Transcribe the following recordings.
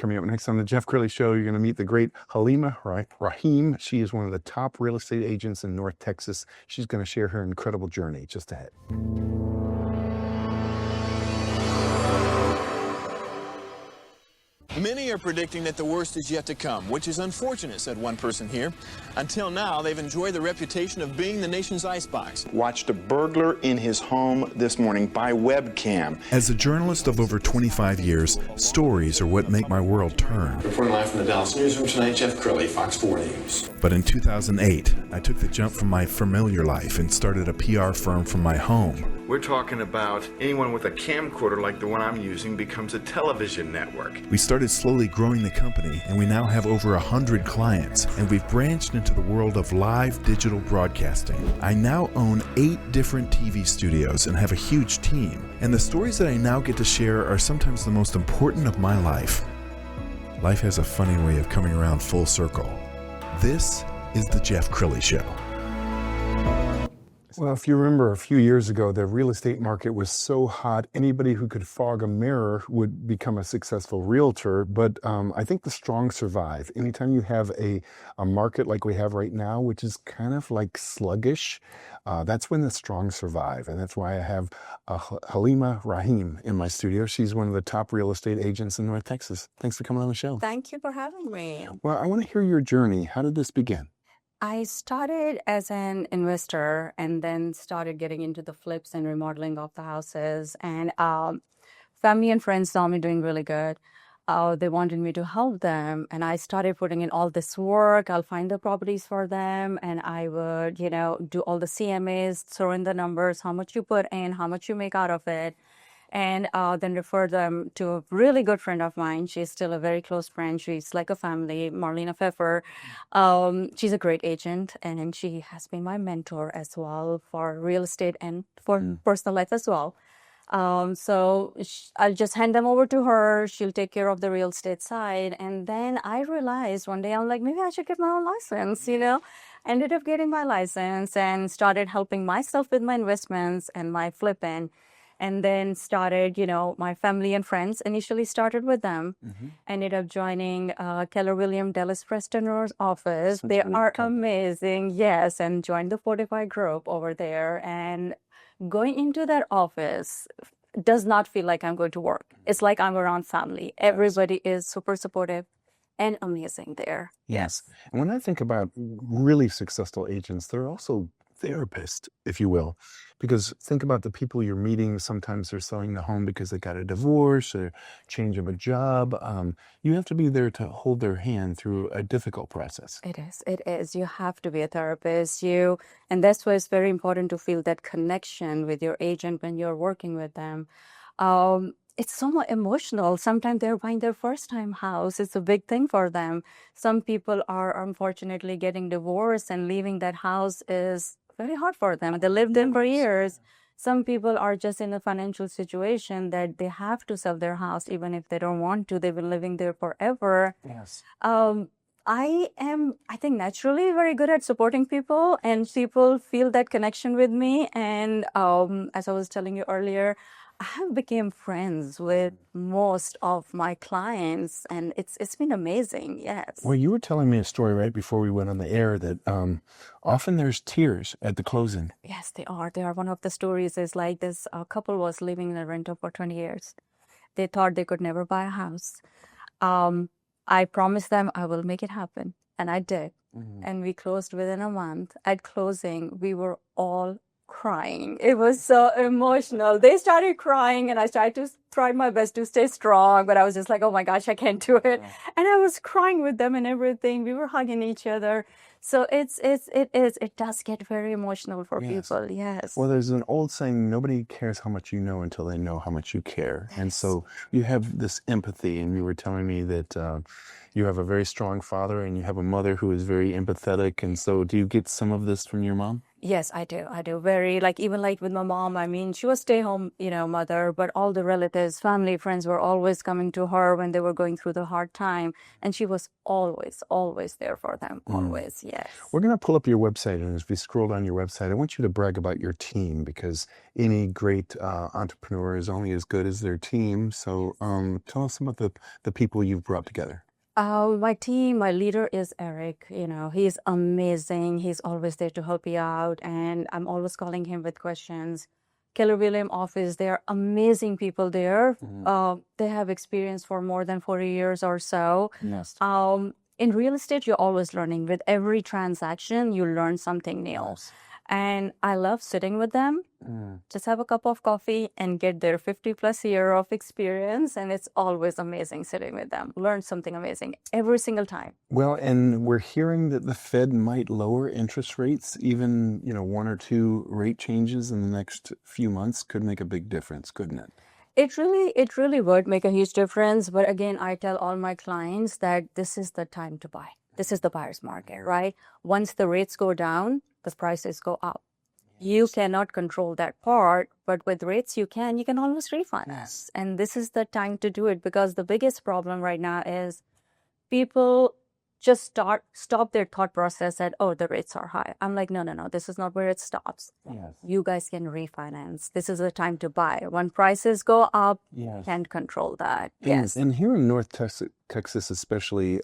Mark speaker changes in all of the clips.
Speaker 1: Coming up next on the Jeff Crilley Show, you're going to meet the great Haleema Rahim. She is one of the top real estate agents in North Texas. She's going to share her incredible journey just ahead.
Speaker 2: Many are predicting that the worst is yet to come, which is unfortunate, said one person here. Until now, they've enjoyed the reputation of being the nation's icebox.
Speaker 3: Watched a burglar in his home this morning by webcam.
Speaker 4: As a journalist of over 25 years, stories are what make my world turn.
Speaker 2: Reporting live from the Dallas newsroom tonight, Jeff Crilley, Fox 4 News.
Speaker 4: But in 2008, I took the jump from my familiar life and started a PR firm from my home.
Speaker 3: We're talking about anyone with a camcorder like the one I'm using becomes a television network.
Speaker 4: We started slowly growing the company, and we now have over 100 clients, and we've branched into the world of live digital broadcasting. I now own 8 different TV studios and have a huge team, and the stories that I now get to share are sometimes the most important of my life. Life has a funny way of coming around full circle. This is the Jeff Crilley Show.
Speaker 1: Well, if you remember a few years ago, the real estate market was so hot, anybody who could fog a mirror would become a successful realtor. But I think the strong survive. Anytime you have a market like we have right now, which is kind of like sluggish, that's when the strong survive. And that's why I have Haleema Rahim in my studio. She's one of the top real estate agents in North Texas. Thanks for coming on the show.
Speaker 5: Thank you for having me.
Speaker 1: Well, I want to hear your journey. How did this begin?
Speaker 5: I started as an investor and then started getting into the flips and remodeling of the houses. And family and friends saw me doing really good. They wanted me to help them. And I started putting in all this work. I'll find the properties for them. And I would, do all the CMAs, throw in the numbers, how much you put in, how much you make out of it. And then refer them to a really good friend of mine. She's still a very close friend. She's like a family, Marlena Pfeffer. She's a great agent, and she has been my mentor as well for real estate and for personal life as well. So I'll just hand them over to her. She'll take care of the real estate side. And then I realized one day, I'm like, maybe I should get my own license, Ended up getting my license and started helping myself with my investments and my flipping. And then started, my family and friends initially started with them. Ended up joining Keller William Dallas Preston's office. They are amazing, yes, and joined the Fortify group over there. And going into that office does not feel like I'm going to work. It's like I'm around family. Everybody is super supportive and amazing there.
Speaker 1: Yes. And when I think about really successful agents, they're also therapists, if you will, because think about the people you're meeting. Sometimes they're selling the home because they got a divorce or change of a job. You have to be there to hold their hand through a difficult process.
Speaker 5: It is. You have to be a therapist. And that's why it's very important to feel that connection with your agent when you're working with them. It's so much emotional. Sometimes they're buying their first time house. It's a big thing for them. Some people are unfortunately getting divorced, and leaving that house is very hard for them. They lived in for years. Some people are just in a financial situation that they have to sell their house even if they don't want to. They've been living there forever.
Speaker 1: Yes.
Speaker 5: I think, naturally very good at supporting people, and people feel that connection with me. And as I was telling you earlier, I have become friends with most of my clients, and it's been amazing. Yes.
Speaker 1: Well, you were telling me a story right before we went on the air that often there's tears at the closing.
Speaker 5: Yes, they are. They are. One of the stories is like this couple was living in a rental for 20 years. They thought they could never buy a house. I promised them I will make it happen, and I did. And we closed within a month. At closing, we were all crying. It was so emotional. They started crying, and I tried my best to stay strong, but I was just like, oh my gosh, I can't do it. And I was crying with them and everything. We were hugging each other. So it does get very emotional for people. Yes.
Speaker 1: Well, there's an old saying, nobody cares how much you know until they know how much you care. And so you have this empathy, and you were telling me that you have a very strong father and you have a mother who is very empathetic. And so do you get some of this from your mom?
Speaker 5: Yes, I do. I do. Very like even like with my mom, I mean, she was stay-home, mother, but all the relatives, family, friends were always coming to her when they were going through the hard time. And she was always, always there for them. Always. Yes.
Speaker 1: We're going to pull up your website, and as we scroll down your website, I want you to brag about your team, because any great entrepreneur is only as good as their team. So tell us about the people you've brought together.
Speaker 5: My team, my leader is Eric. He's amazing. He's always there to help you out, and I'm always calling him with questions. Keller Williams office, they're amazing people there. They have experience for more than 40 years or so.
Speaker 1: Yes.
Speaker 5: In real estate, you're always learning. With every transaction, you learn something new.
Speaker 1: Yes.
Speaker 5: And I love sitting with them. Just have a cup of coffee and get their 50+ year of experience. And it's always amazing sitting with them. Learn something amazing every single time.
Speaker 1: Well, and we're hearing that the Fed might lower interest rates. Even, one or two rate changes in the next few months could make a big difference, couldn't it?
Speaker 5: It really would make a huge difference. But again, I tell all my clients that this is the time to buy. This is the buyer's market, right? Once the rates go down, the prices go up. You cannot control that part, but with rates you can always refinance. And this is the time to do it, because the biggest problem right now is people just stop their thought process at, oh, the rates are high. I'm like, no, this is not where it stops.
Speaker 1: Yes.
Speaker 5: You guys can refinance. This is the time to buy. When prices go up,
Speaker 1: Yes.
Speaker 5: can't control that.
Speaker 1: Yes. And here in North Texas especially,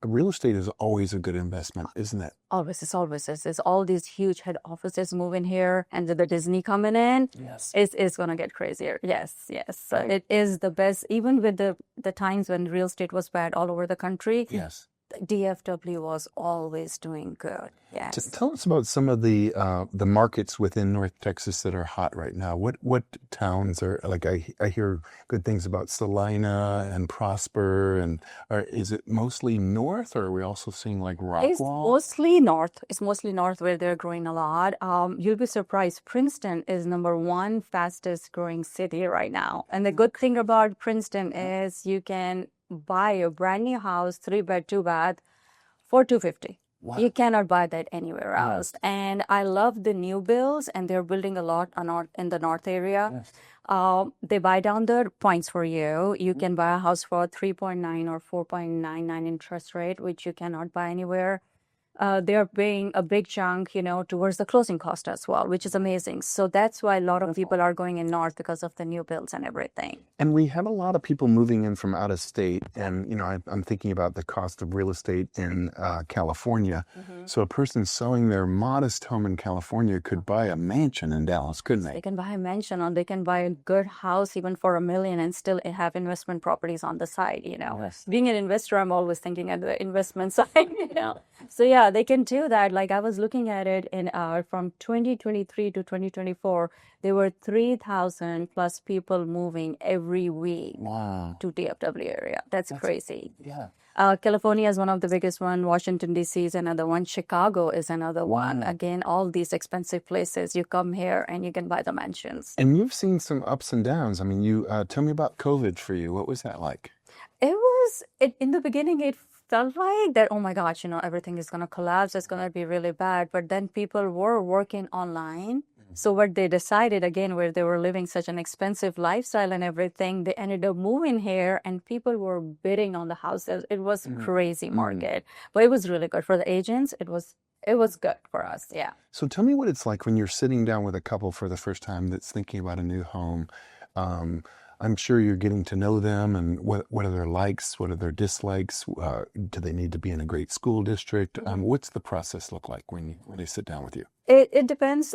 Speaker 1: real estate is always a good investment, isn't it?
Speaker 5: Always is. There's all these huge head offices moving here, and the Disney coming in.
Speaker 1: Yes.
Speaker 5: It's going to get crazier. Yes. So it is the best, even with the times when real estate was bad all over the country.
Speaker 1: Yes.
Speaker 5: DFW was always doing good. Yes.
Speaker 1: Just tell us about some of the markets within North Texas that are hot right now. What towns are, like, I hear good things about Salina and Prosper, and is it mostly north, or are we also seeing like Rockwall?
Speaker 5: It's mostly north. It's mostly north where they're growing a lot. You'll be surprised. Princeton is #1 fastest growing city right now. And the good thing about Princeton is you can buy a brand new house, 3-bed, 2-bath for $250,000.
Speaker 1: Wow.
Speaker 5: You cannot buy that anywhere else. And I love the new builds, and they're building a lot in the north area.
Speaker 1: Yes.
Speaker 5: They buy down the points for you. You can buy a house for 3.9 or 4.99 interest rate, which you cannot buy anywhere. They're paying a big chunk, towards the closing cost as well, which is amazing. So that's why a lot of people are going in north, because of the new builds and everything.
Speaker 1: And we have a lot of people moving in from out of state. And, I'm thinking about the cost of real estate in California. So a person selling their modest home in California could buy a mansion in Dallas, couldn't
Speaker 5: They
Speaker 1: they?
Speaker 5: can buy a mansion, or they can buy a good house even for $1 million and still have investment properties on the side,
Speaker 1: Yes.
Speaker 5: Being an investor, I'm always thinking at the investment side, So yeah, they can do that. Like I was looking at it from 2023 to 2024, there were 3,000+ people moving every week
Speaker 1: Wow.
Speaker 5: to DFW area. That's crazy.
Speaker 1: Yeah.
Speaker 5: California is one of the biggest one. Washington, D.C. is another one. Chicago is another one. Again, all these expensive places. You come here and you can buy the mansions.
Speaker 1: And you've seen some ups and downs. I mean, you tell me about COVID for you. What was that like?
Speaker 5: In the beginning, it felt like that, oh my gosh, everything is going to collapse. It's going to be really bad. But then people were working online. So what they decided, again, where they were living such an expensive lifestyle and everything, they ended up moving here, and people were bidding on the houses. It was crazy market, but it was really good for the agents. It was good for us. Yeah.
Speaker 1: So tell me what it's like when you're sitting down with a couple for the first time that's thinking about a new home. I'm sure you're getting to know them, and what are their likes, what are their dislikes, do they need to be in a great school district? What's the process look like when they sit down with you?
Speaker 5: It depends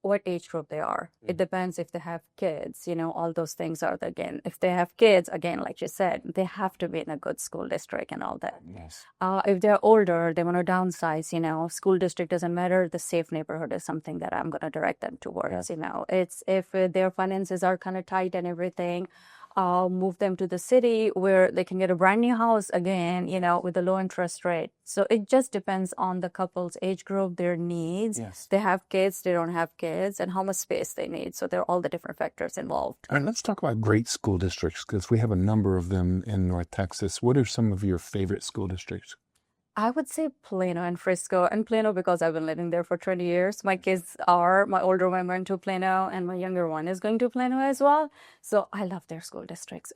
Speaker 5: what age group they are. It depends if they have kids, all those things are, again, if they have kids, again, like you said, they have to be in a good school district and all that.
Speaker 1: Yes.
Speaker 5: If they're older, they want to downsize, school district doesn't matter. The safe neighborhood is something that I'm going to direct them towards, It's if their finances are kind of tight and everything, I'll move them to the city where they can get a brand new house again, with a low interest rate. So it just depends on the couple's age group, their needs.
Speaker 1: Yes.
Speaker 5: They have kids, they don't have kids, and how much space they need. So there are all the different factors involved.
Speaker 1: All right, let's talk about great school districts, because we have a number of them in North Texas. What are some of your favorite school districts?
Speaker 5: I would say Plano and Frisco, and Plano because I've been living there for 20 years. My older one went to Plano, and my younger one is going to Plano as well. So I love their school districts.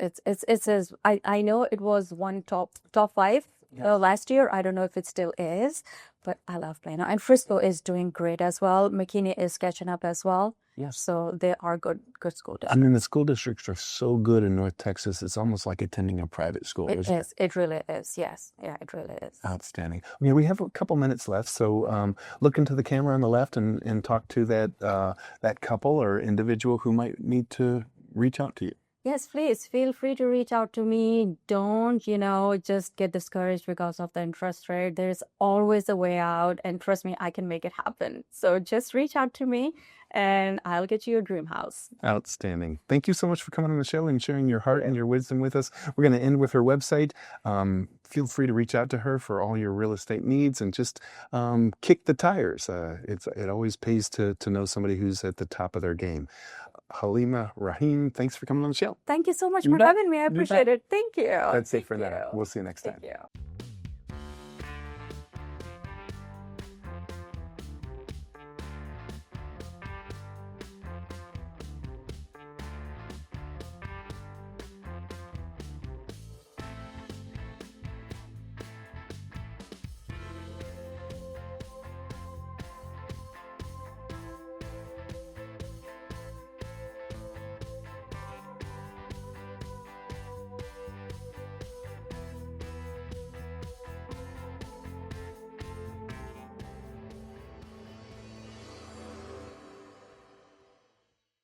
Speaker 5: I know it was one top five last year. I don't know if it still is, but I love Plano. And Frisco is doing great as well. McKinney is catching up as well.
Speaker 6: Yes.
Speaker 5: So they are good school districts.
Speaker 6: I mean, the school districts are so good in North Texas. It's almost like attending a private school.
Speaker 5: It
Speaker 6: isn't
Speaker 5: is. It really is. Yes. Yeah, it really is.
Speaker 6: Outstanding. Okay, we have a couple minutes left, so look into the camera on the left and talk to that couple or individual who might need to reach out to you.
Speaker 5: Yes, please feel free to reach out to me. Don't, just get discouraged because of the interest rate. There's always a way out, and trust me, I can make it happen. So just reach out to me and I'll get you a dream house.
Speaker 1: Outstanding. Thank you so much for coming on the show and sharing your heart and your wisdom with us. We're going to end with her website. Feel free to reach out to her for all your real estate needs and just kick the tires. It always pays to know somebody who's at the top of their game. Haleema Rahim, thanks for coming on the show.
Speaker 5: Thank you so much for having me. I appreciate it. Thank you.
Speaker 1: That's it
Speaker 5: Thank
Speaker 1: for now.
Speaker 5: you.
Speaker 1: We'll see you next time.
Speaker 5: Thank you.